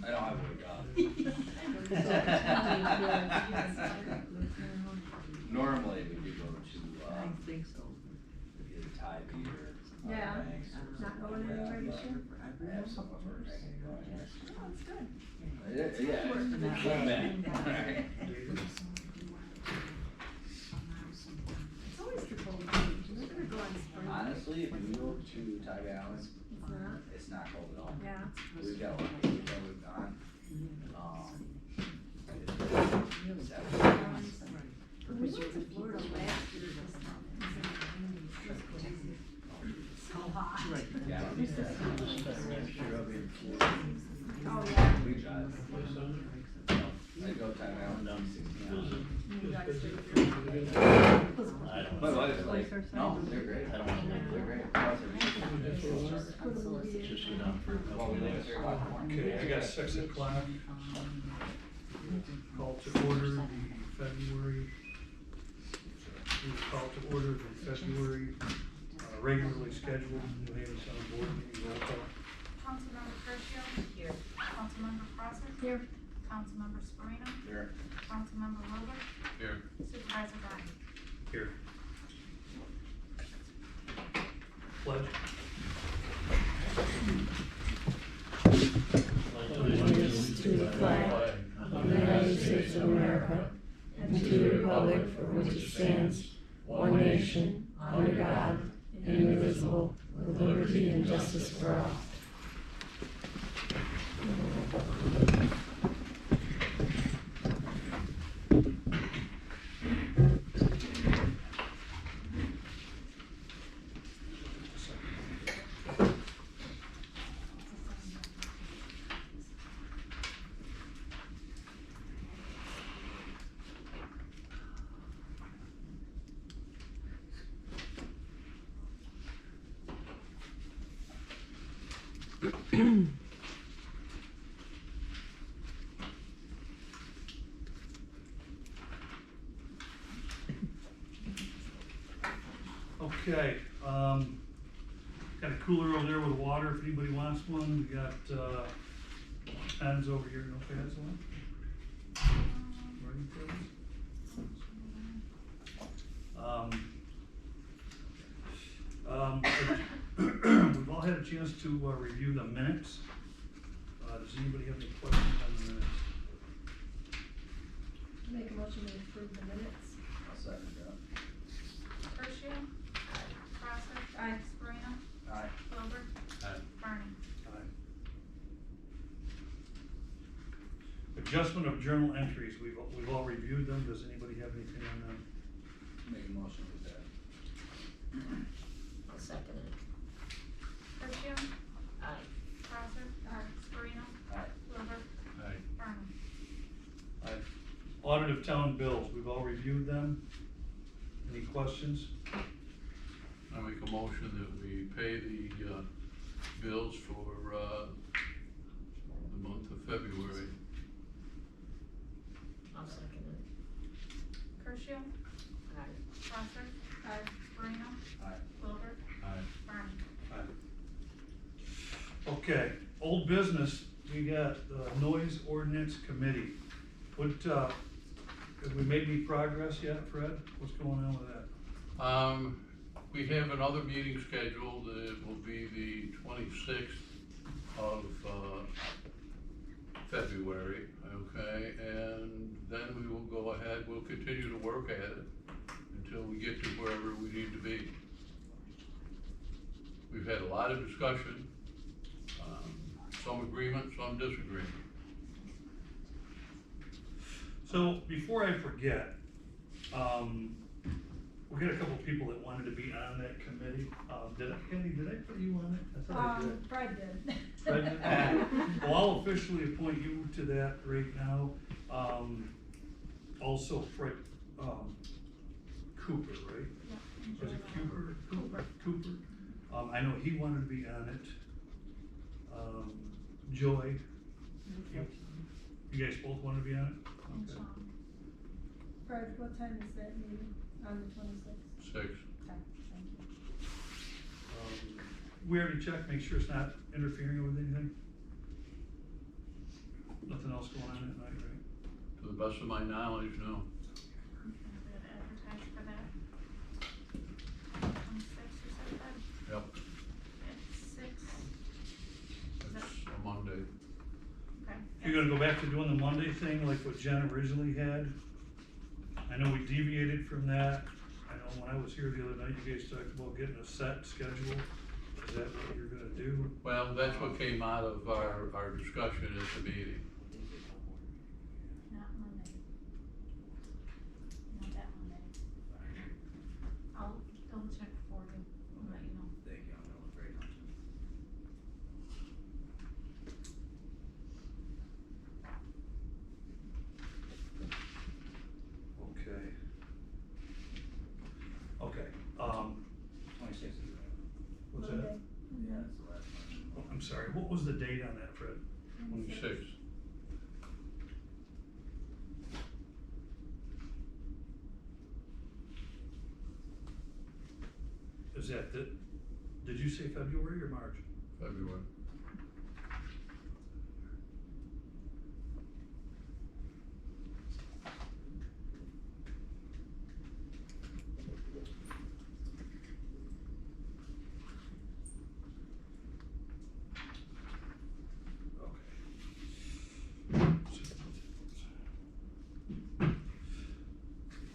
I don't have wake up. Normally we do go to, I think so. either Tide Beater, Yeah. Banks, or Not going anywhere this year? I have some of ours. Oh, that's good. Yeah, it's good man. Alright. It's always the cold change, you're gonna go on spring. Honestly, if you go to Tide Allen, It's not, it's not cold at all. yeah. We've got one, we've gone, it's 70. We went to Florida last year this time. So hot. Yeah. Oh, yeah. We drive. I go Tide Allen down 16 hours. You guys do. I don't My know. wife's like, no, they're great. I don't want to. They're great. Plus, Just go down for a well, couple we of leave at days. 3 o'clock in the morning. Okay, I got 6 o'clock. Call to order the February, we call to order the February, regularly scheduled New Haven Center Board meeting, roll call. Councilmember Curcio. Here. Councilmember Prosser. Here. Councilmember Sparino. Here. Councilmember Wilbur. Here. Supervisor Bryan. Here. Pledge. Allegiance to the flag of the United States of America and to the republic for which it stands, one nation, under God, indivisible, with liberty and justice for all. Okay, got a cooler over there with water if anybody wants one. We got, pens over here, no pads on? Writing pads? We've all had a chance to review the minutes. Does anybody have any questions on the minutes? Make a motion to approve the minutes. I'll second that. Curcio. Prosser. Aye. Sparino. Aye. Wilbur. Aye. Barney. Aye. Adjustment of journal entries, we've all reviewed them. Does anybody have anything on them? Make a motion with that. I'll second it. Curcio. Aye. Prosser. Sparino. Aye. Wilbur. Aye. Barney. Aye. Audit of town bills, we've all reviewed them. Any questions? I make a motion that we pay the, bills for, the month of February. I'll second it. Curcio. Aye. Prosser. Sparino. Aye. Wilbur. Aye. Barney. Okay, old business, we got the noise ordinance committee. What, have we made any progress yet, Fred? What's going on with that? We have another meeting scheduled, it will be the 26th of, February, okay? And then we will go ahead, we'll continue to work at it until we get to wherever we need to be. We've had a lot of discussion, some agreement, some disagreement. So, before I forget, we got a couple people that wanted to be on that committee. Kenny, did I put you on it? I thought I did. Fred did. Fred did? Well, I'll officially appoint you to that right now. Also Fred, Cooper, right? Yeah. Was it Cooper? Cooper. I know he wanted to be on it. Joy, you guys both want to be on it? And Okay. Sean. Fred, what time is that meeting on the 26th? 6. Okay, thank you. We already checked, make sure it's not interfering with anything. else going on that night, right? To the best of my knowledge, no. We have advertised for that. 26th, you said that? Yep, At 6. it's a Monday. Okay. You're gonna go back to doing the Monday thing like what Jen originally had? I know we deviated from that. I know when I was here the other night, you guys talked about getting a set schedule. Is that what you're gonna do? Well, that's what came out of our discussion at the meeting. Not Monday. Not that Monday. I'll double check for you, I'll let you know. Thank you, I'm gonna look right now. Okay. Okay, 26th is right. what's that? Yeah, that's the last one. I'm sorry, what was the date on that, Fred? 26. Is that did you say February or March? February.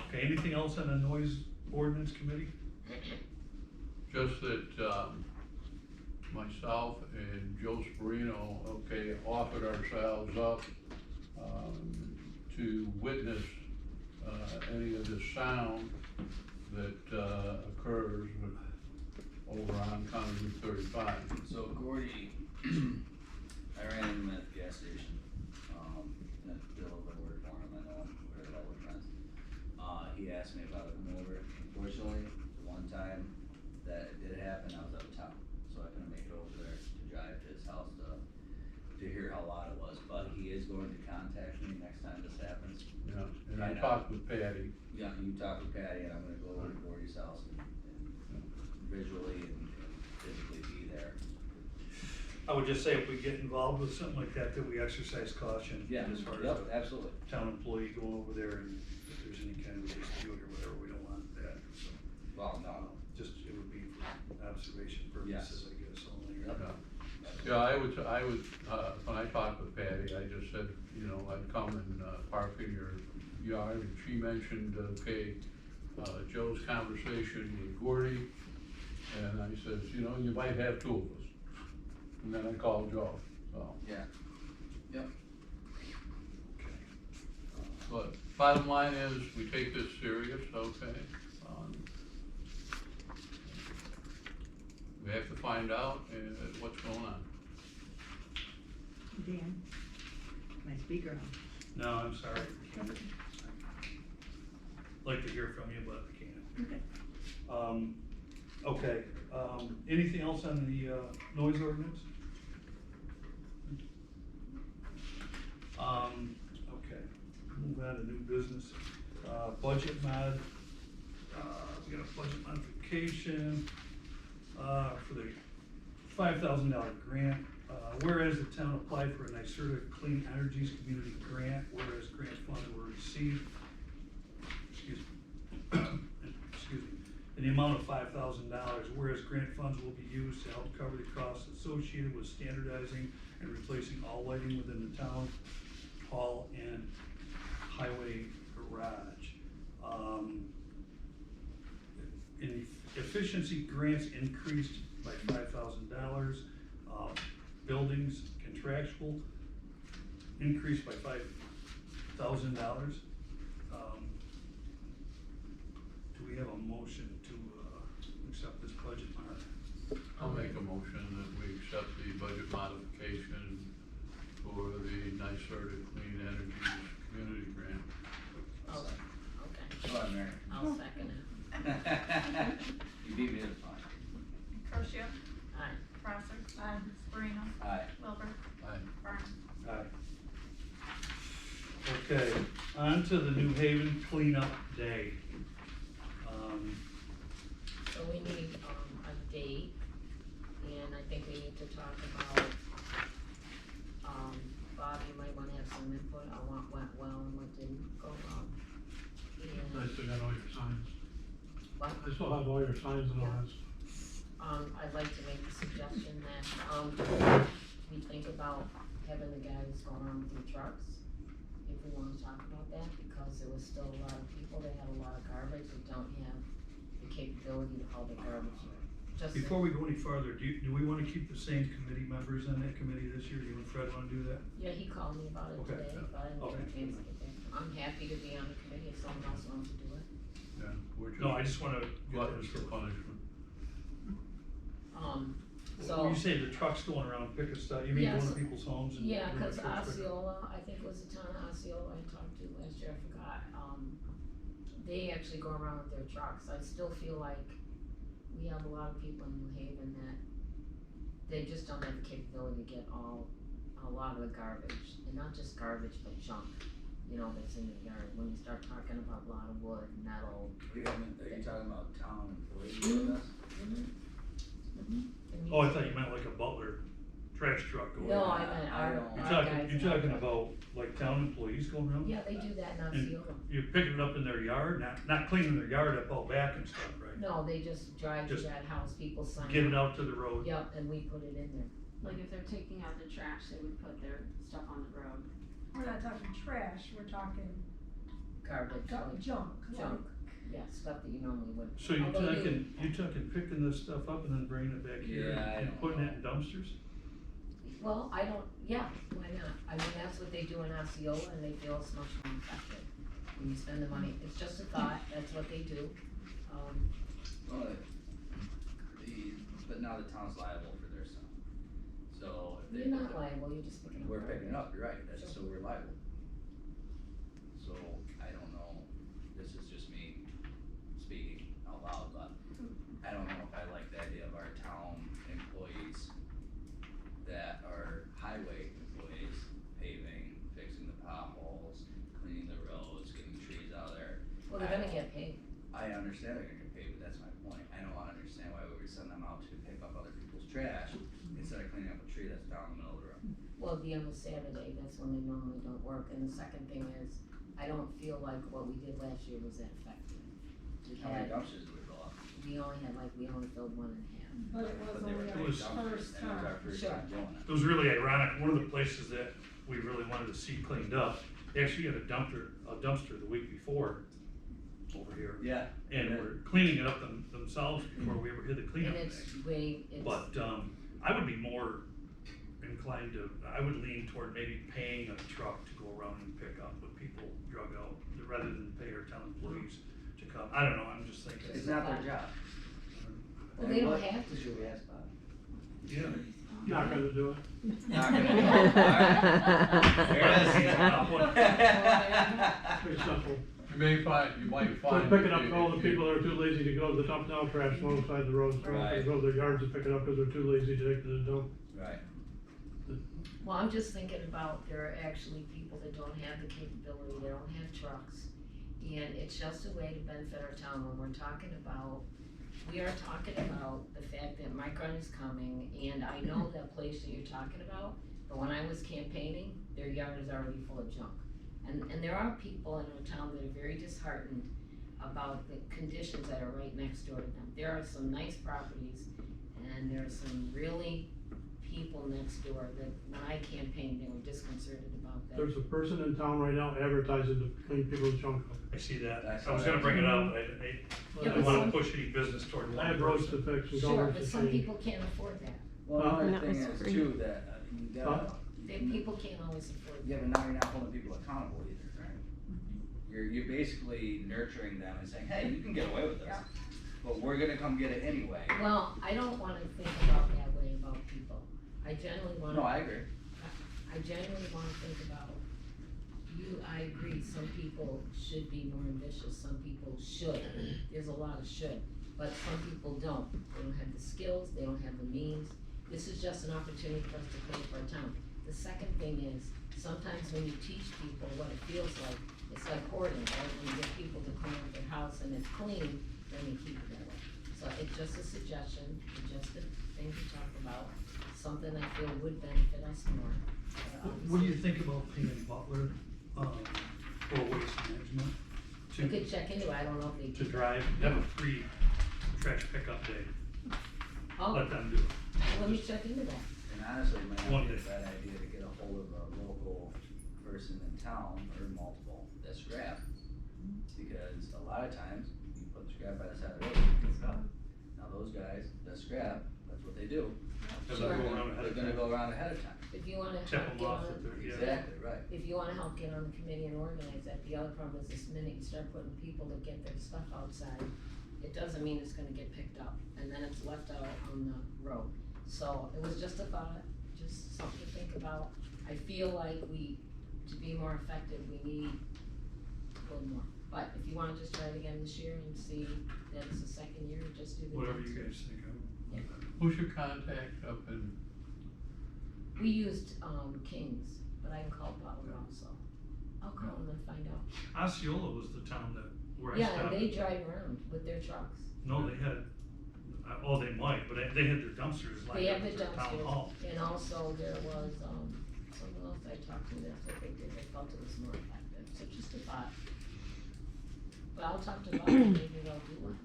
Okay, anything else on the noise ordinance committee? Just that, myself and Joe Sperino, okay, offered ourselves up, to witness, any of the sound that, occurs over on County Route 35. So Gordy, I ran into him at the gas station, and did a little bit of work for him, I know him, whatever that would meant. He asked me about it coming over, unfortunately, the one time that it did happen, I was out of town, so I couldn't make it over there to drive to his house to hear how loud it was, but he is going to contact me next time this happens. Yeah, and I talked with Patty. Yeah, you talk with Patty, and I'm gonna go over to Gordy's house and visually and physically be there. I would just say if we get involved with something like that, that we exercise caution. Yeah, As far as yep, the absolutely. town employee going over there and if there's any kind of dispute or whatever, we don't want that, so. Well, no, Just, it would be for observation purposes, I guess, only. Yep. Yeah, I would, when I talked with Patty, I just said, you know, I'd come and, park in your yard, and she mentioned, okay, Joe's conversation with Gordy, and I said, you know, you might have two of us. And then I called Joe, so. yeah, yep. But bottom line is, we take this serious, okay? We have to find out, what's going on. Dan, my speaker on. No, I'm sorry, I can't. Like to hear from you, but I can't. Okay. Okay, anything else on the, noise ordinance? Okay, move on to new business, budget mod, we got a budget modification, for the $5,000 grant. Whereas the town applied for a NYSERDA Clean Energies Community Grant, whereas grant funds were received, excuse me, in the amount of $5,000, whereas grant funds will be used to help cover the costs associated with standardizing and replacing all lighting within the town hall and highway garage. In efficiency grants increased by $5,000. Buildings contractual increased by $5,000. Do we have a motion to accept this budget, Mark? I'll make a motion that we accept the budget modification for the NYSERDA Clean Energy Community Grant. Oh, okay, Go on, Mary. I'll second it. You beat me to the punch. Prussia, Aye. Crosser. Aye. Sperino. Aye. Wilbur. Aye. Burns. Aye. Okay, on to the New Haven cleanup day. So we need, a date, and I think we need to talk about, Bob, you might wanna have some got all your signs. What? I still have all your signs and all that. I'd like to make the suggestion that, we think about having the guys go around with their trucks, if we wanna talk about that, because there was still a lot of people that had a lot of garbage that don't have the capability to haul the garbage. Just Before we go any farther, do we wanna keep the same committee members on that committee this year? You and Fred wanna do that? Yeah, he called me about it Okay. today, but I didn't get a Okay. chance to get back. I'm happy to be on the committee if someone else wants to do it. Yeah, we're just. No, I just wanna get Gluttons this. for punishment. So. When you say the trucks going around picking stuff, you mean Yes. going to people's homes and? Yeah, doing cause the trips? Osceola, I think it was the town of Osceola I talked to last year, I forgot, they actually go around with their trucks. I still feel like we have a lot of people in New Haven that they just don't have the capability to get a lot of the garbage, and not just garbage, but junk, you know, that's in the yard. When you start talking about a lot of wood, metal. Are you talking about town employees with us? Oh, I thought you meant like a Butler trash truck going No, around. I meant I our don't- You're guys. talking, you're talking about like town employees going around? Yeah, they do that in And Osceola. you're picking it up in their yard, not cleaning their yard up all back and stuff, right? No, they just drive to Just that house, people sign. Get it out to the road. Yep, and we put it in there. Like if they're taking out the trash, they would put their stuff on the road. We're not talking trash, we're talking Garbage, like junk. junk, yeah, stuff that you normally wouldn't. So you're Although talking picking this stuff up and then bringing it back here Yeah, I and don't putting know. it in dumpsters? Well, I don't, yeah, why not? I mean, that's what they do in Osceola, and they feel it's much more effective. When you spend the money, it's just a thought, that's what they do. Well, but now the town's liable for their stuff. So if they. You're not liable, you're just picking up. We're garbage. picking it up, you're right, that's, Sure. so we're liable. So, I don't know, this is just me speaking out loud, but I don't know if I like the idea of our town employees that are highway employees, paving, fixing the potholes, cleaning the roads, getting trees out of there. Well, they're gonna get paid. I understand they're gonna get paid, but that's my point. I don't understand why we would send them out to pick up other people's trash instead of cleaning up a tree that's down in the middle of the road. Well, the end of Saturday, that's when they normally don't work, and the second thing is, I don't feel like what we did last year was that effective. We How many had, dumpsters do we fill up? we only filled 1.5. But it was But they were only big our dumpsters, first and it was our time. first Sure. time doing it. It was really ironic, one of the places that we really wanted to see cleaned up, they actually had a dumpster the week before over here. Yeah. And were cleaning it up themselves before we ever hit the And cleanup it's thing. way, it's. But, I would be more inclined to, I would lean toward maybe paying a truck to go around and pick up what people drug out, rather than pay our town employees to come. I don't know, I'm just thinking. It's not their job. Well, they don't What- have to. Should we ask Bob? Yeah. Not gonna do it. Not gonna do it. Alright. There it is, he's out. Pretty simple. You might So find. picking up all the people that are too lazy to go to the dump now, trash alongside the roads, they're not gonna Right. go to their yards and pick it up because they're too lazy to take it to the dump. Right. Well, I'm just thinking about, there are actually people that don't have the capability, they don't have trucks. And it's just a way to benefit our town when we're talking about, we are talking about the fact that Mike Run is coming, and I know that place that you're talking about, but when I was campaigning, their yard is already full of junk. And there are people in our town that are very disheartened about the conditions that are right next door to them. There are some nice properties, and there are some really people next door that, when I campaigned, they were disconcerted about that. There's a person in town right now advertising to clean people's junk up. I see that. That's I was all gonna right. bring it up, Yeah, I but don't wanna some- push any business toward I one have roads to person. fix and Sure, culverts but to some change. people can't afford that. Well, Huh? another That thing was is free. too, that, you gotta, People can't always afford yeah, that. but now you're not holding people accountable either, right? You're basically nurturing them and saying, hey, you can get away with this, Yeah. but we're gonna come get it anyway. Well, I don't wanna think about that way about people. I generally wanna. No, I agree. I genuinely wanna think about, I agree, some people should be more ambitious, some people should, there's a lot of should, but some people don't. They don't have the skills, they don't have the means, this is just an opportunity for us to clean up our town. The second thing is, sometimes when you teach people what it feels like, it's like hoarding, right? When you get people to clean up their house and it's clean, then they keep it that way. So it's just a suggestion, just a thing to talk about, something I feel would benefit us more. What do you think about paying Butler, for waste management You could check into it, I don't know if they to do. drive, have a free trash pickup day, Oh, let them do it. let me check into that. And honestly, it might One not be a day. bad idea to get a hold of a local person in town or multiple that scrap. Because a lot of times, you put scrap by the side of the road, you pick it up. Now those guys that scrap, that's what they do. Have Sure. them go around ahead They're of gonna time. go around ahead of time. If you wanna Tip help them get off on, if they're, yeah. Exactly, right. if you wanna help get on the committee and organize that, the other problem is this minute you start putting people to get their stuff outside, it doesn't mean it's gonna get picked up, and then it's left out on the road. So it was just a thought, just something to think about. I feel like to be more effective, we need a little more. But if you wanna just try it again this year and see that it's the second year, just do the. Whatever next you year. guys think of. Who's your contact up in, We used, Kings, but I can call Butler also. I'll call them and find out. Osceola was the town that, where I Yeah, stopped. and they drive around with their trucks. No, they had, oh, they might, but they had their dumpsters They lined have up the at their town hall. dumpsters, and also there was, someone else I talked to, that's what they did, they felt it was more effective, so just a thought. But I'll talk to Bob, maybe they'll do one,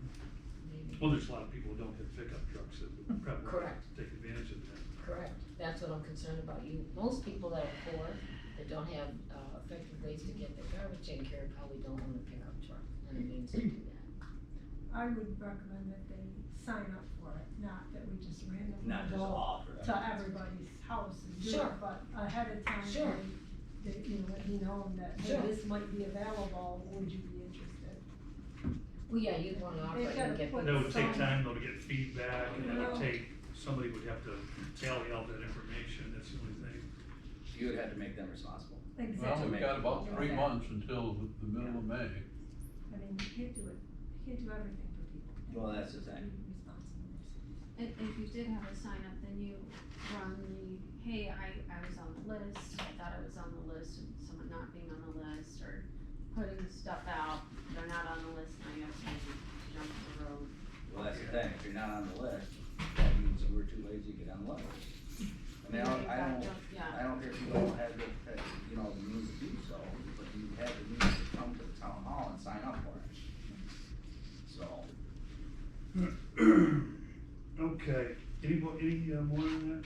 maybe. Well, there's a lot of people who don't have pickup trucks that would probably Correct. take advantage of that. Correct, that's what I'm concerned about, most people that are poor, that don't have, effective ways to get their garbage taken care of, probably don't own a pickup truck, and it means to do that. I would recommend that they sign up for it, not that we just randomly Not just go offer. to everybody's house and do Sure. it, but ahead of time, Sure. you know, let me know that, hey, Sure. this might be available, would you be interested? Well, yeah, you'd wanna offer They've it gotta and get put That would take some- time though to get feedback, and it would Yeah. take, somebody would have to tally out that information, that's the only thing. You would have to make them responsible. well, Exactly. we've got about 3 Exactly. months until the middle of May. I mean, you can't do it, you can't do everything for people. Well, that's the thing. Be responsible. And if you did have a sign up, then you run the, hey, I was on the list, I thought I was on the list, and someone not being on the list, or putting stuff out, they're not on the list, now you have to jump the road. Well, that's the thing, if you're not on the list, that means you were too lazy to get on the list. I mean, Yeah. I don't care if you don't have the, you know, the means to do so, but you have the means to come to the town hall and sign up for it. So, Okay, any more on that?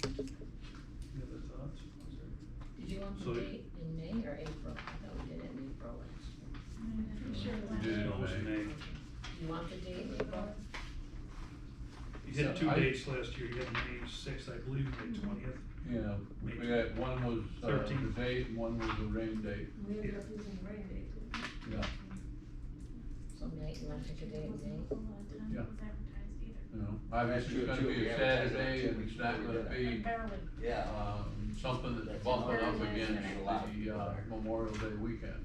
Any other thoughts? Did you want So- the date in May or April? I thought we did it in April last year. Sure. We did it in No, it was May. May. You want the date in April? You had So two I- dates last year, you had May 6th, I believe, May 20th. Yeah, we had, one was, the 13th. date, and one was the rain date, We ended up using rain date, didn't we? yeah, So May, you wanna pick a date in May? Yeah. Was advertised either. you know, obviously true, it's gonna too. be We a advertised it Saturday, 2 and weeks it's not before we gonna did it. be, Barely. yeah, something that's That's bumping up very against nice. A lot. the, Memorial Day weekend.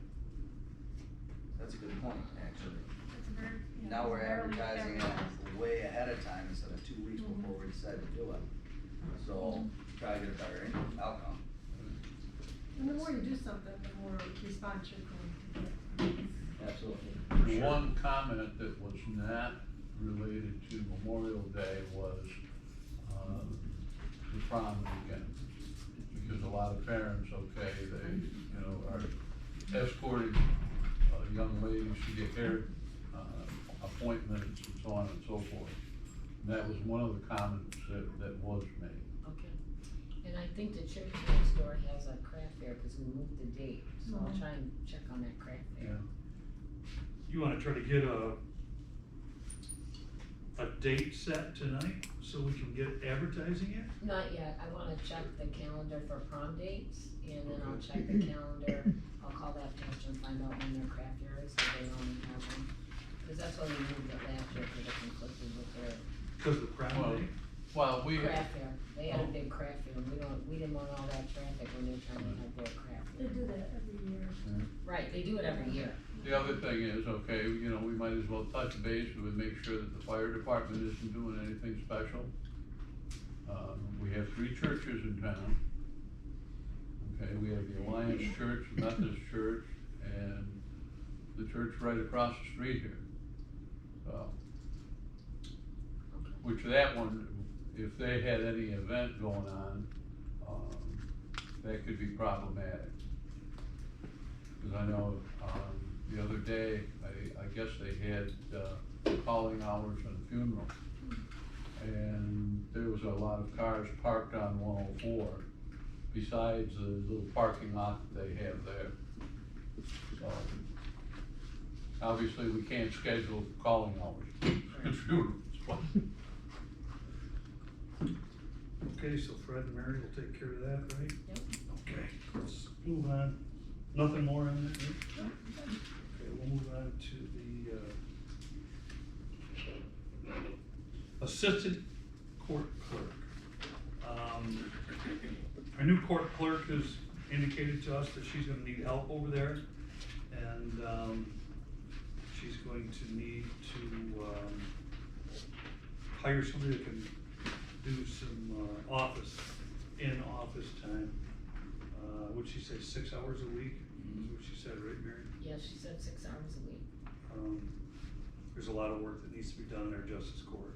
that's a good point, actually. It's very, you know, Now we're barely advertising advertised. it way ahead of time instead of 2 weeks before we decide to do it. So, try to get a better outcome. And the more you do something, the more response you're going to get. Absolutely. The one comment that was not related to Memorial Day was, the prom weekend. Because a lot of parents, okay, they, you know, are escorting, young ladies to get hair, appointments and so on and so forth. And that was one of the comments that was made. Okay. And I think the church next door has a craft fair, cause we moved the date, so I'll try and check on that craft fair. You wanna try to get a date set tonight, so we can get advertising it? Not yet, I wanna check the calendar for prom dates, and then I'll check the calendar, I'll call that pastor and find out when their craft fair is, so they only have one. Cause that's why we moved it last year, cause it conflicted with their Cause of the prom Well, day? Well, we, craft fair, they had a Oh. big craft fair, and we didn't want all that traffic when they were trying to have their craft They fair. do that every year. Right, they do it every year. the other thing is, okay, you know, we might as well touch base and make sure that the fire department isn't doing anything special. We have 3 churches in town. Okay, we have the Alliance Church, the Methodist Church, and the church right across the street here. So, which that one, if they had any event going on, that could be problematic. Cause I know, the other day, I guess they had, calling hours and a funeral. And there was a lot of cars parked on 104, besides the little parking lot that they have there. So, obviously, we can't schedule calling hours and funerals, but Okay, so Fred and Mary will take care of that, right? Yep. Okay, let's move on. Nothing more on that, right? Okay, we'll move on to the, assistant court clerk. Our new court clerk has indicated to us that she's gonna need help over there, and, she's going to need to, hire somebody that can do some, in-office time. What'd she say, 6 hours a week, is what she said, right, Mary? Yeah, she said 6 hours a week. There's a lot of work that needs to be done in our justice court.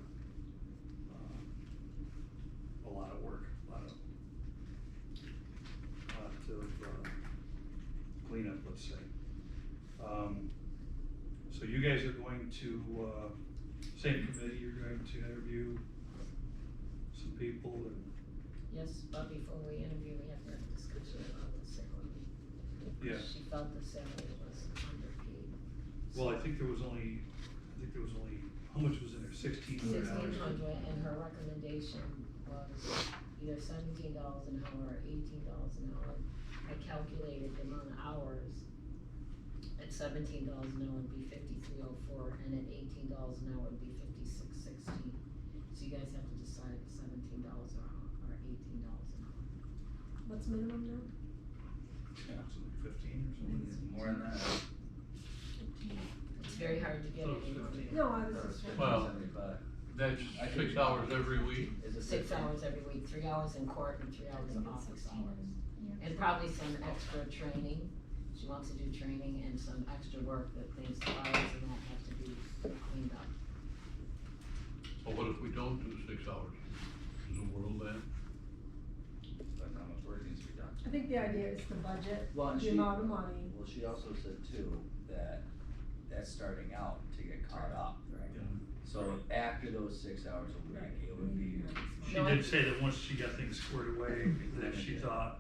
A lot of work, a lot of cleanup, let's say. So you guys are going to, same committee, you're going to interview some people and, Yes, but before we interview, we have to have a discussion about the salary. Yeah. She felt the salary was underpaid. well, I think there was only, how much was in there, $1,600? $1,600, and her recommendation was either $17 an hour or $18 an hour. I calculated the amount of hours, at $17 an hour would be $53.04, and at $18 an hour would be $56.16. So you guys have to decide $17 an hour or $18 an hour. What's minimum now? Yeah, something 15 or something. More than that. It's very hard to get So it's anyone. 15. No, I was just. Well, 75. that's I think 6 hours every week. Is it 6 hours every week, 3 hours in court and 3 hours in office hours. And probably some extra training. She wants to do training and some extra work that things, files and that have to be cleaned up. So what if we don't do 6 hours? Is the world end? Depends how much work needs to be done. I think the idea is to budget Well, and the amount of money. Well, she also said too, that that's starting out to get caught up. Yeah. So after those 6 hours a week, it would be, She did say that once she got things squared away, that she thought,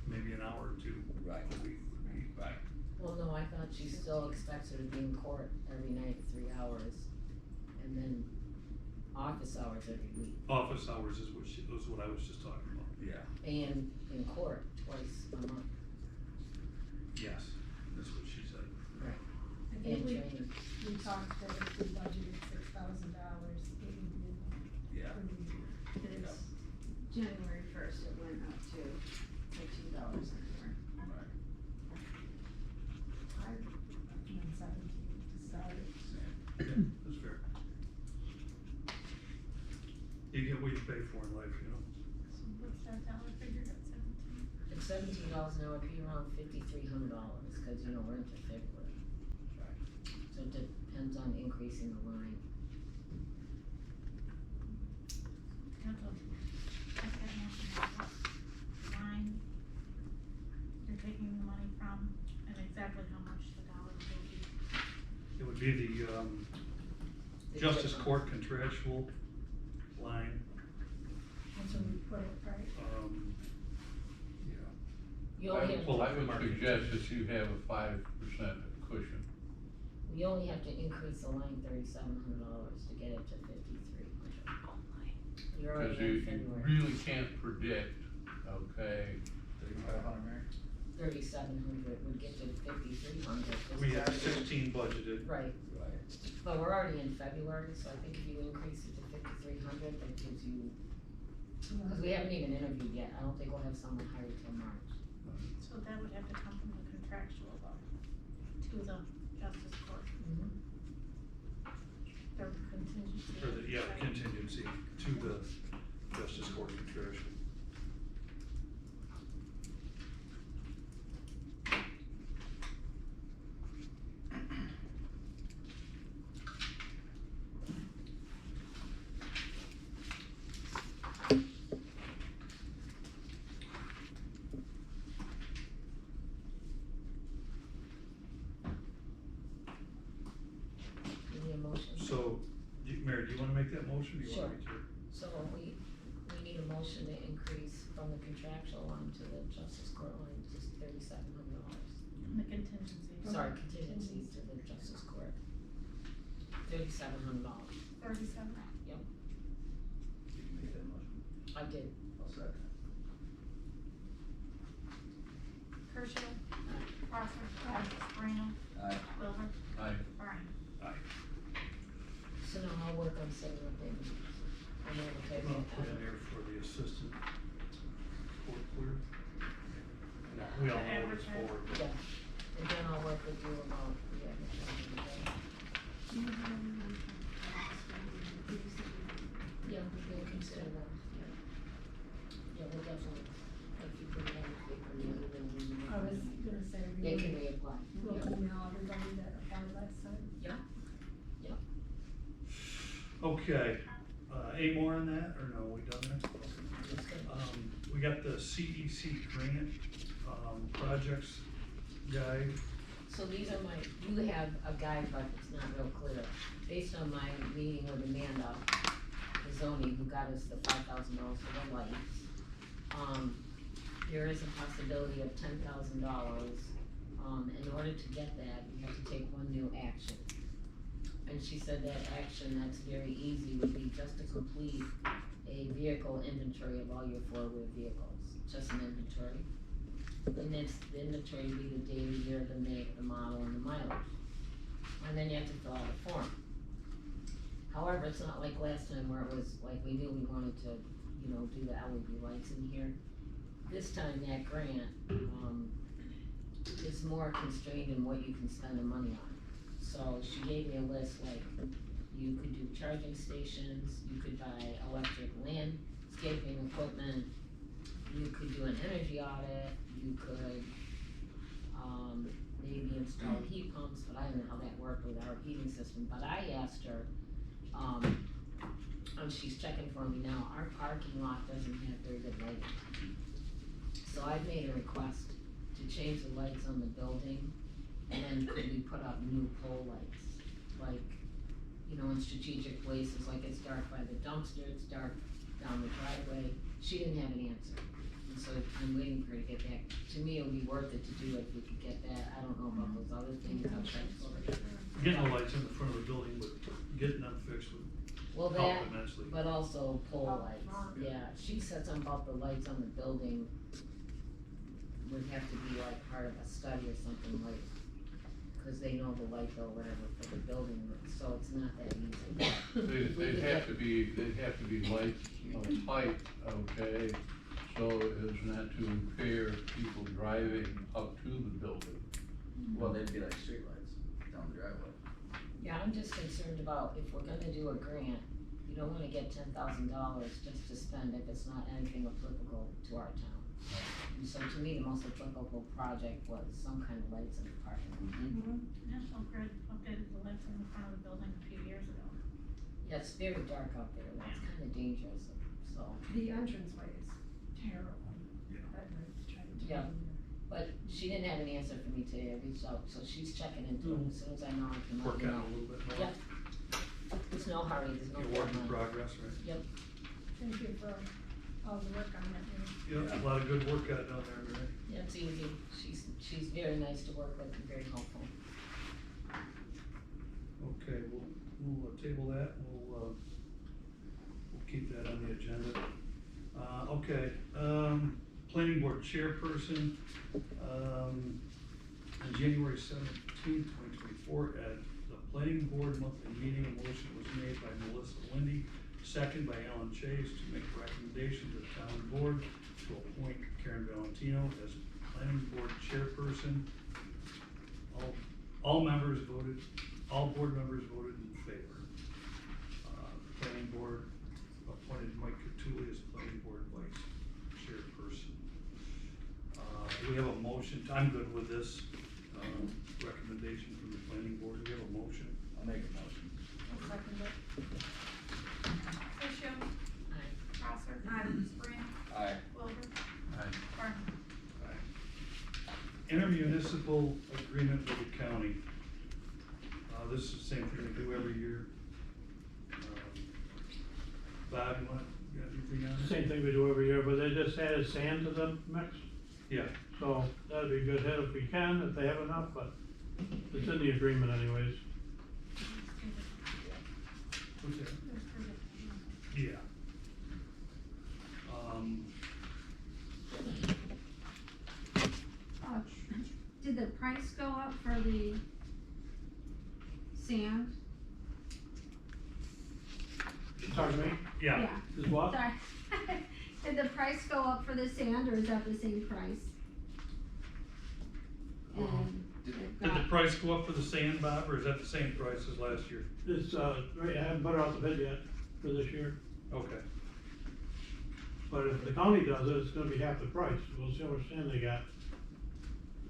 maybe an hour or two right, a week would be. right. Well, no, I thought she still expects her to be in court every night, 3 hours, and then office hours every week, Office hours is what I was just talking about. Yeah. and in court twice a month, Yes, that's what she said. I and think training. we talked that if we budgeted $6,000, it would be. Yeah. It is January 1st, it went up to $15 an hour. Right. I recommend 17 to start. Same. That's fair. You get what you pay for in life, you know? So what's that dollar figure at 17? At $17 an hour, it'd be around $5,300, cause you know, we're into February. Right. So it depends on increasing the line. Council, I've got nothing about line you're taking the money from, and exactly how much the dollars will be. It would be the, The justice difference. court contractual line, That's when we put it, right? yeah. You only have, Well, I would suggest that you have a 5% cushion. we only have to increase the line $3,700 to get it to $5,300. You're Because already in you February, really can't predict, okay? 3,500, Mary? 3,700 would get you to 5,300. We have 16 budgeted. Right, Right. but we're already in February, so I think if you increase it to 5,300, that gives you, cause we haven't even interviewed yet, I don't think we'll have someone hired till March. So that would have to come from the contractual though, to the justice court, their contingency. Or the, yeah, right? contingency to the justice court contractual. make that motion, or you want me to? So we need a motion to increase from the contractual line to the justice court line, just $3,700. The contingency. Sorry, contingencies to the justice court. $3,700. 37. Did you make that motion? I did. I'll second. Herschel. Crosser. Moreno. Aye. Wilbur. Aye. Brian. So now I'll work on setting up payments. And then we'll take I'll it. put in there for the assistant court clerk. We all know what it's for, but Yeah, and then I'll work with you about the advertising. Yeah, we'll consider that, yeah. Yeah, we'll definitely, if you put it on the paper, then we. I was gonna say, They can we reapply. will Yeah. email everybody that applied last time. okay, any more on that, or no, we done that? That's good. We got the CEC grant, projects guide. So these are my, you have a guide, but it's not real clear. Based on my meeting with Amanda, the zoning, who got us the $5,000 for the lights, there is a possibility of $10,000. In order to get that, you have to take one new action. And she said that action that's very easy would be just to complete a vehicle inventory of all your four-wheel vehicles, just an inventory. And it's, the inventory would be the day, the year, the make, the model, and the mileage. And then you have to fill out a form. However, it's not like last time where it was like we knew we wanted to, do the LED lights in here. This time that grant, is more constrained in what you can spend the money on. So she gave me a list, like, you could do charging stations, you could buy electric landscaping equipment, you could do an energy audit, you could, maybe install heat pumps, but I don't know how that worked with our heating system, but I asked her, she's checking for me now, our parking lot doesn't have very good lighting. So I made a request to change the lights on the building, and then could we put up new pole lights? Like, in strategic places, like it's dark by the dumpster, it's dark down the driveway. She didn't have an answer, and so I'm waiting for her to get back. To me, it would be worth it to do it if we could get that. I don't know about those other things, I'll check for it. Getting the lights in the front of the building, but getting them fixed would Well, help that, immensely. but also pole Oh, lights, wow. yeah, she said something about the lights on the building would have to be like part of a study or something, like, cause they know the light bill, whatever, for the building, so it's not that easy. They'd have to be lights of height, okay, so as not to impair people driving up to the building. Well, they'd be like streetlights down the driveway. Yeah, I'm just concerned about if we're gonna do a grant, you don't wanna get $10,000 just to spend if it's not anything applicable to our town. And so to me, the most applicable project was some kind of lights in the parking lot. National Grid updated the lights in the front of the building a few years ago. Yeah, it's very dark out there, that's kinda dangerous, so. The entranceway is terrible. Yeah. At night, trying to. Yeah. But she didn't have an answer for me today, I reached out, so she's checking into it, as soon as I know, I can let Work you on it know. a little bit more. Yep. There's no hurry, there's no You're work in deadline. progress, right? Thank you for all the work on that, Yeah, a lot of good work got done there, right? Yeah, it's easy, she's very nice to work with and very helpful. Okay, we'll table that, we'll keep that on the agenda. Okay, planning board chairperson, on January 17th, 2024, at the planning board monthly meeting, a motion was made by Melissa Lindy, second by Alan Chase, to make a recommendation to the town board to appoint Karen Valentino as planning board chairperson. All board members voted in favor. The planning board appointed Mike Cattouli as planning board vice chairperson. We have a motion, I'm good with this, recommendation from the planning board, we have a motion. I'll make a motion. I'll second it. Herschel. Aye. Crosser. Moreno. Aye. Wilbur. Aye. Brian. Intermunicipal agreement with the county. This is the same thing we do every year. Bob, you got anything on it? Same thing we do every year, but they just added sand to the mix, Yeah, so that'd be a good hit if we can, if they have enough, but it's in the agreement anyways. what's that? There's three different ones. Yeah. Did the price go up for the sand? Pardon me, Yeah, is what? Sorry. Did the price go up for the sand, or is that the same price? And Did- they've did the got- price go up for the sand, Bob, or is that the same price as last year? It's, right, I haven't put it out the bid yet for this year, Okay, but if the county does it, it's gonna be half the price, we'll see how much sand they got.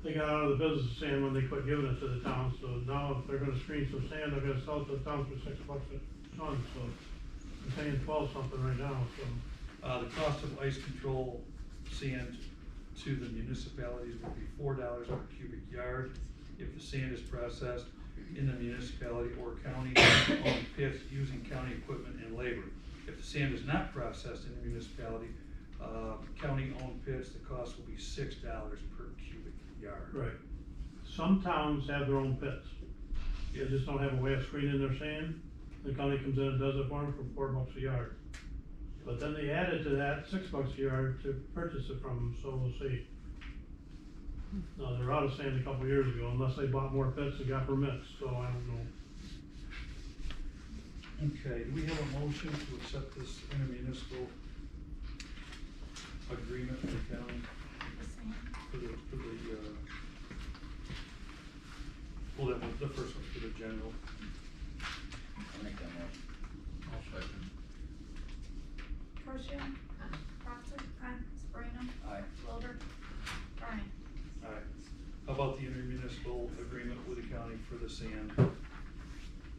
They got out of the business of sand when they quit giving it to the town, so now if they're gonna screen some sand, they're gonna sell it to the town for $6 a ton, so I'm paying 12 something right now, so. the cost of ice control sand to the municipalities would be $4 per cubic yard if the sand is processed in the municipality or county-owned pits using county equipment and labor. If the sand is not processed in the municipality, county-owned pits, the cost will be $6 per cubic yard. Right. Some towns have their own pits. They just don't have a way of screening their sand. The county comes in and does it for them for $4 a yard. But then they added to that $6 a yard to purchase it from them, so we'll see. Now, they're out of sand a couple years ago, unless they bought more pits and got permits, so I don't know. Okay, do we have a motion to accept this intermunicipal agreement with the county The same. well, the first one's for the general. I'll make that motion. I'll second. Torsia. Aye. Crosser. Aye. Sabrina. Aye. Wilbur. Brian. Alright, how about the intermunicipal agreement with the county for the sand? We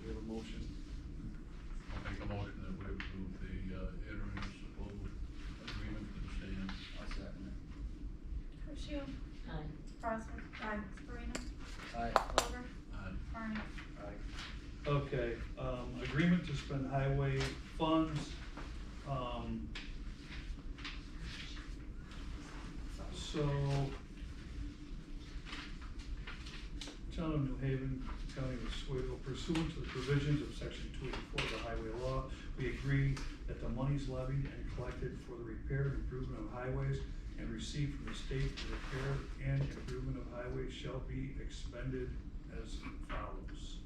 have a motion. I'll make a motion that we approve the intermunicipal agreement for the sand. I'll second it. Torsia. Aye. Crosser. Aye. Sabrina. Aye. Wilbur. Aye. Brian. Aye. Okay, agreement to spend highway funds, so, Town of New Haven, County of Oswego, pursuant to the provisions of section 284 of the highway law, we agree that the monies levied and collected for the repair and improvement of highways and received from the state for repair and improvement of highways shall be expended as follows.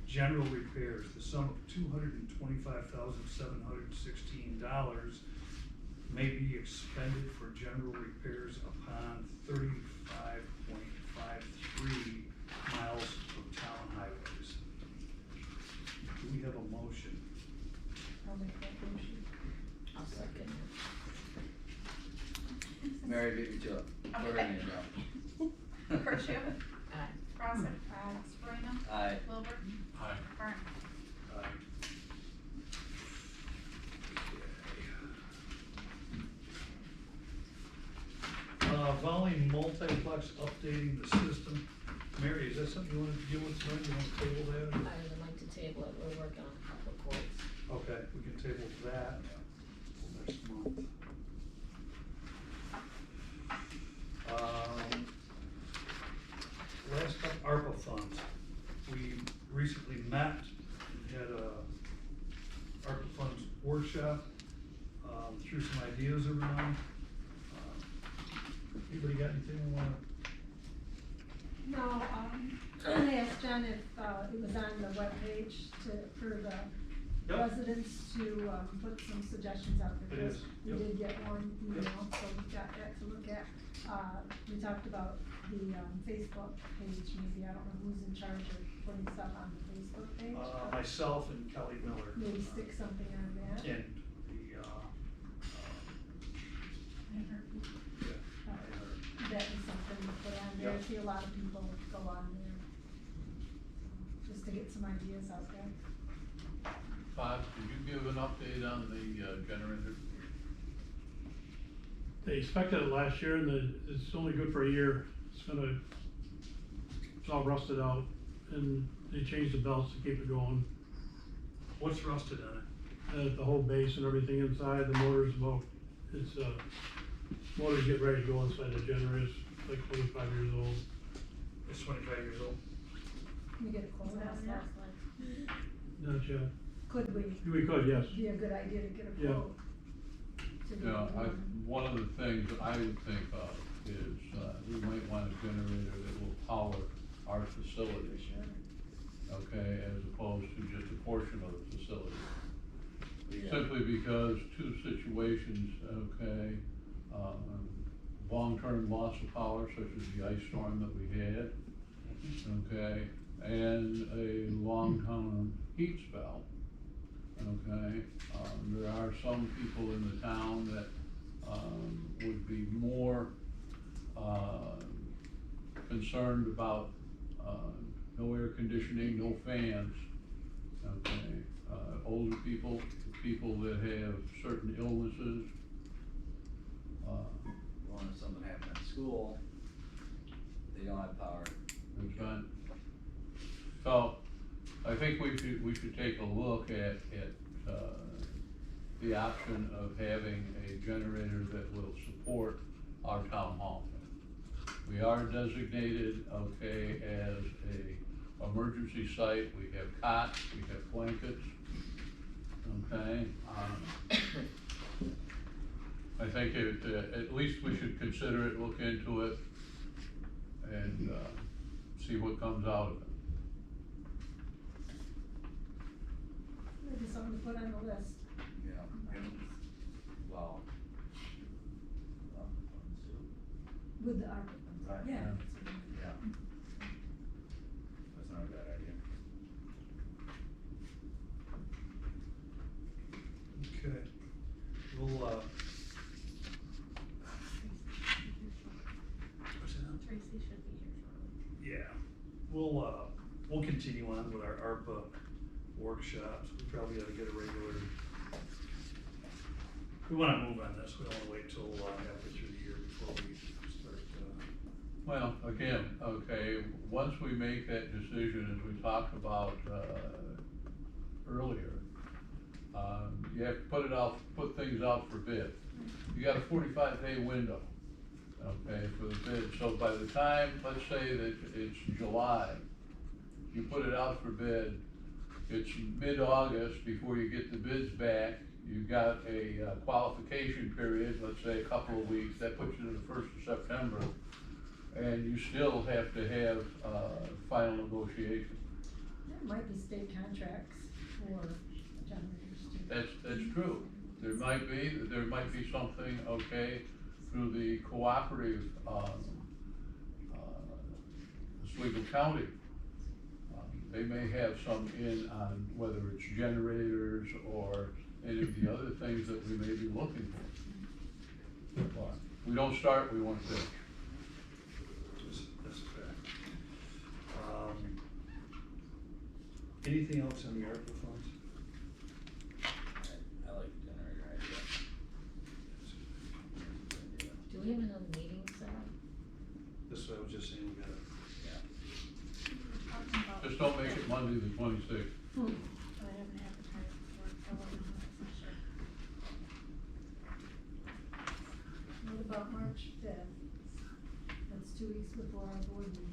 General repairs, the sum of $225,716 may be expended for general repairs upon 35.53 miles of town highways. Do we have a motion? I'll make that motion. I'll second Mary beat me to it. Put her name down. Torsia. Aye. Crosser. Aye. Sabrina. Aye. Wilbur. Aye. Brian. Volley multiplex updating the system. Mary, is that something you wanna deal with tonight? You wanna table that? I would like to table it, we're working on a couple of quotes. Okay, we can table that till next month. Last up, ARPA funds. We recently met and had a ARPA funds workshop, threw some ideas around. Anybody got anything they wanna? No, I asked Jen if, it was on the webpage for the Yep. residents to, put some suggestions out there. It is, We yep. did get one email, so we got that to look at. We talked about the, Facebook page, maybe, I don't know who's in charge of putting stuff on the Facebook page. but Myself and Kelly Miller. Maybe stick something on that. And the, That is something to put on there, I Yep. see a lot of people go on there. Just to get some ideas out there. Bob, did you give an update on the generator? They inspected it last year and it's only good for a year. It's all rusted out and they changed the belts to keep it going. What's rusted on it? the whole base and everything inside, the motor's about, it's, motors get ready to go inside the generator, it's like 25 years old. It's 25 years old. Can we get a quote What else on that? last like? Not yet. Could we, We could, yes. be a good idea to get a Yeah. quote? To do Yeah, one? one of the things I would think of is, we might want a generator that will power our facilities, Sure. okay, as opposed to just a portion of the facility. Yeah. Simply because two situations, okay, long-term loss of power, such as the ice storm that we had, okay, and a long-term heat spell, okay. There are some people in the town that, would be more, concerned about, no air conditioning, no fans, okay. Older people, people that have certain illnesses, Well, if something happened at school, they don't have power. that's right. So, I think we should take a look at, the option of having a generator that will support our town hall. We are designated, okay, as a emergency site, we have cots, we have blankets, okay? I think at least we should consider it, look into it, and, see what comes out of it. Maybe something to put on the list. Yeah, yeah. Well. With the ARPA funds. Right, Yeah. yeah. That's not a bad idea. Okay. We'll, what's that? Tracy should be here shortly. Yeah, we'll continue on with our ARPA workshops. We probably ought to get a regular, we wanna move on this, we don't wanna wait till halfway through the year before we start, Well, again, okay, once we make that decision, as we talked about, earlier, you have to put things out for bid. You got a 45-day window, okay, for the bid, so by the time, let's say that it's July, you put it out for bid, it's mid-August before you get the bids back, you've got a qualification period, let's say a couple of weeks, that puts you to the 1st of September, and you still have to have, final negotiation. There might be state contracts for generators too. That's true. There might be something, okay, through the cooperative, Oswego County. They may have some in on whether it's generators or any of the other things that we may be looking for. But we don't start, we won't finish. that's a fact. Anything else on the ARPA funds? I like the generator idea. Do we have another meeting set up? This is what I was just saying, we gotta, Talking about. Just don't make it Monday the 26th. I haven't advertised for it, so I wasn't 100% sure. What about March 5th? That's 2 weeks before our board meeting.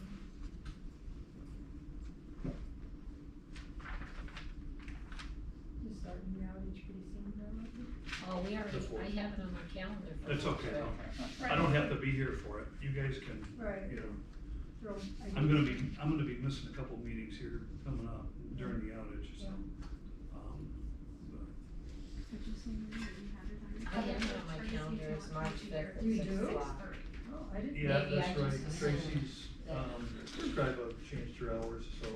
You're starting the outage pretty soon, probably. Oh, we already, Before. I have it on my calendar for. it's okay, no. Right. I don't have to be here for it, you guys can, Right. you know. Throw I'm gonna be missing a couple meetings here coming up during the outage, so. Yeah. But Did you say you had it on your? I have it on my calendar, it's March 5th at You 6 do? o'clock. Oh, I didn't. Yeah, Maybe that's I right, just assumed Tracy's, that- Scribe changed her hours, so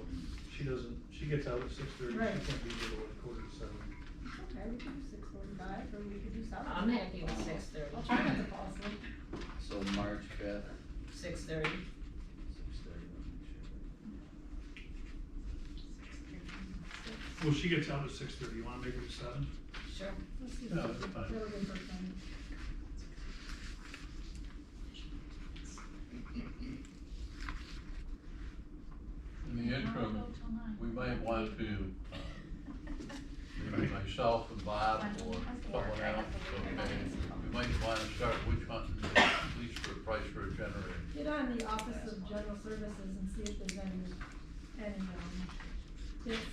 she gets out at 6:30, she Right. can't be here till like 7:45. Okay, we could do 6:45, or we could do 7. I'm happy with 6:30. I'll try not to fall asleep. So March 5th, 6:30. 6:30, let me make sure. Well, she gets out at 6:30, you wanna make it 7? Sure. Let's do Yeah, that. that's fine. That'll be first time. In the I'll interim, go till 9. we might want to, maybe myself myself and Bob or someone else, okay? We might wanna start witch hunting, at least for a price for a generator. Get on the Office of General Services and see if there's any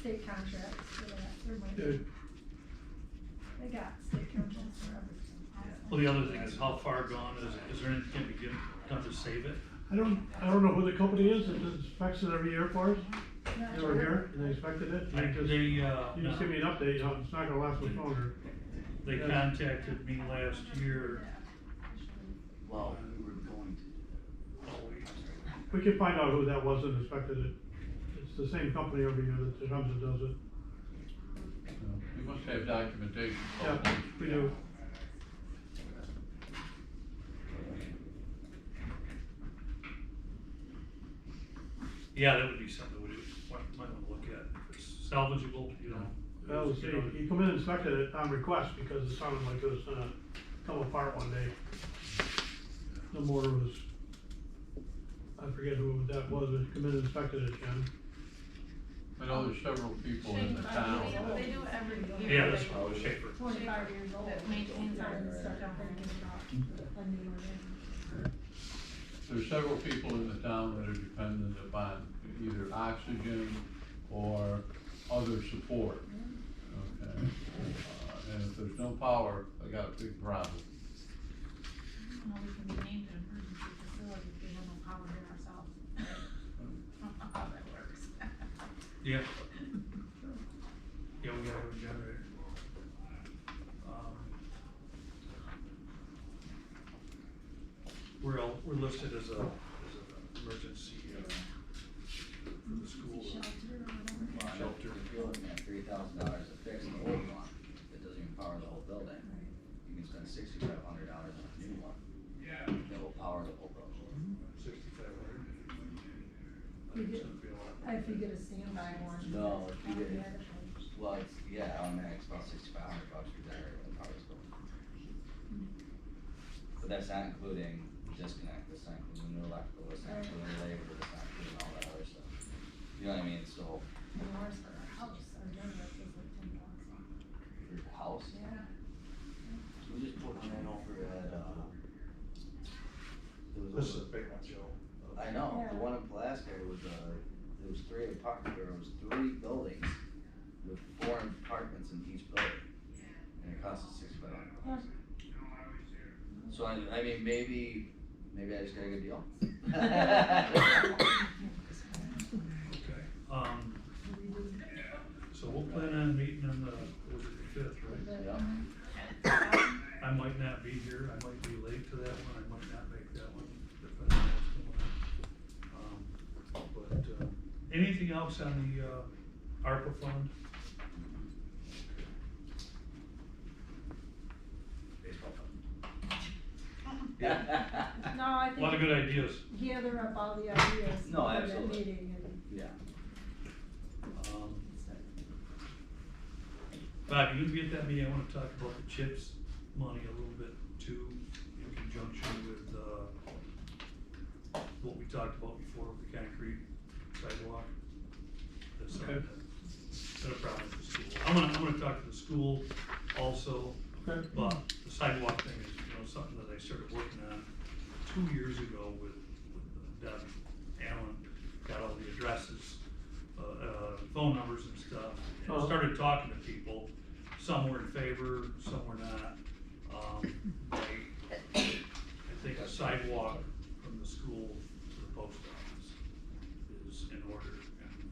state contracts for that, there might be. Good. They got state contracts for everything. Well, the other thing is how far gone is there anything can be done to save it? I don't know who the company is that inspects it every year for us. Not They were sure. here and they inspected it. They, You just give me an update, you know, it's not gonna last much longer. they contacted me last year. Well, we were going to. We can find out who that was that inspected it. It's the same company every year that comes and does it. We must have documentation. Yeah, we do. Yeah, that would be something we might wanna look at, if it's salvageable, you know. Well, see, he come in and inspected it on request because it sounded like it was gonna come apart one day. The motor was, I forget who that was, but come in and inspected it, Ken. I know there's several people in the town. They do it every year. Yeah, that's what I was Schaefer. 25 years old. That maintains our- And start breaking it off. A new one. There's several people in the town that are dependent upon either oxygen or other support, okay? And if there's no power, I got a big problem. Well, we can be named an emergency facility if we have no power here ourselves. I don't know how that works. Yeah. Yeah, we gotta have a generator. We're listed as an emergency, for the school. Shelter or whatever. Well, Shelter. if you're looking at $3,000 to fix the old one, that doesn't even power the whole building. You can spend $6,500 on a new one. That will power the whole building. 6,500. You get- If you get a standby one. No, if you get- automatically. Well, it's, yeah, automatic, it's about $6,500 for generator and power the building. But that's not including disconnect, that's not including new electrical, that's not including labor, that's not including all that other stuff. You know what I mean, so, And ours for our house, our generator is like 10,000. for your house, Yeah. we just put one in over at, This is a big one, Joe. I know, Yeah. the one in Pulaski was, there was three buildings with 4 apartments in each building. And it cost us $6,500. So I mean, maybe I just got a good deal. Okay, so we'll plan on meeting on the 5th, right? Yeah. I might not be here, I might be late to that one, I might not make that one, depending on what's going on. But, anything else on the, ARPA fund? Baseball No, I A lot of think good ideas. gather up all the ideas No, for that absolutely. meeting and. Yeah. Bob, you gonna be at that meeting, I wanna talk about the CHIPS money a little bit too, in conjunction with, what we talked about before, with the concrete sidewalk. That's Okay. not a problem with the school. I'm gonna talk to the school also, Okay. but the sidewalk thing is, you know, something that I started working on 2 years ago with Deb Allen, got all the addresses, phone numbers and stuff, and Uh-huh. started talking to people. Some were in favor, some were not. I think a sidewalk from the school to the post office is in order. And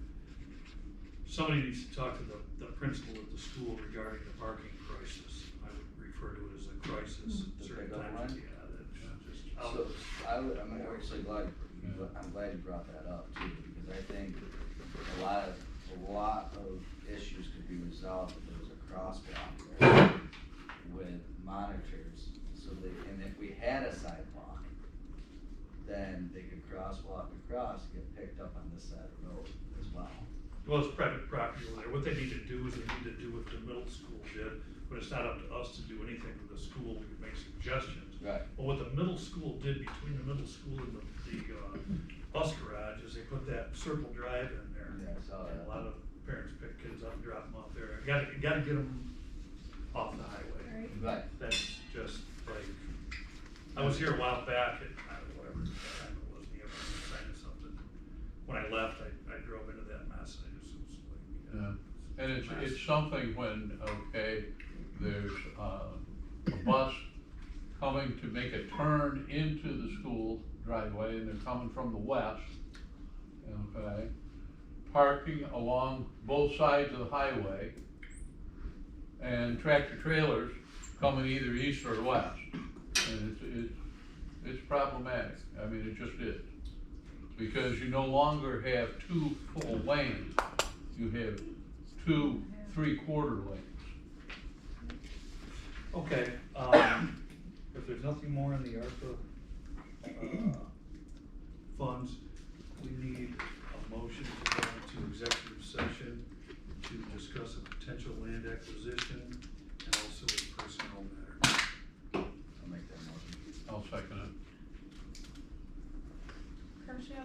somebody needs to talk to the principal at the school regarding the parking crisis. I would refer to it as a crisis The certain pickup times. line? Yeah, that's just So, out. I'm actually glad, I'm glad you brought that up too, because I think a lot of issues could be resolved if there was a crosswalk there with monitors, so and if we had a sidewalk, then they could crosswalk across, and get picked up on this side of the road as well. Well, it's private property over there. What they need to do is they need to do what the middle school did, but it's not up to us to do anything with the school. We can make suggestions. Right. But what the middle school did between the middle school and the bus garage is they put that circle drive in there. Yeah, I saw And that. a lot of parents pick kids up and drop them off there. You gotta get them off the highway. Right. Right. That's just like, I was here a while back and whatever time it was, the signing something. When I left, I drove into that mess and I just was like, Yeah, and it's something when, okay, there's, a bus coming to make a turn into the school driveway and they're coming from the west, okay? Parking along both sides of the highway and tractor trailers coming either east or west. And it's problematic, I mean, it just is. Because you no longer have two full lanes, you have two 3/4 lanes. okay, if there's nothing more in the ARPA, funds, we need a motion to go into executive session to discuss a potential land acquisition and also a personnel matter. I'll make that motion. I'll second it. Kirschner,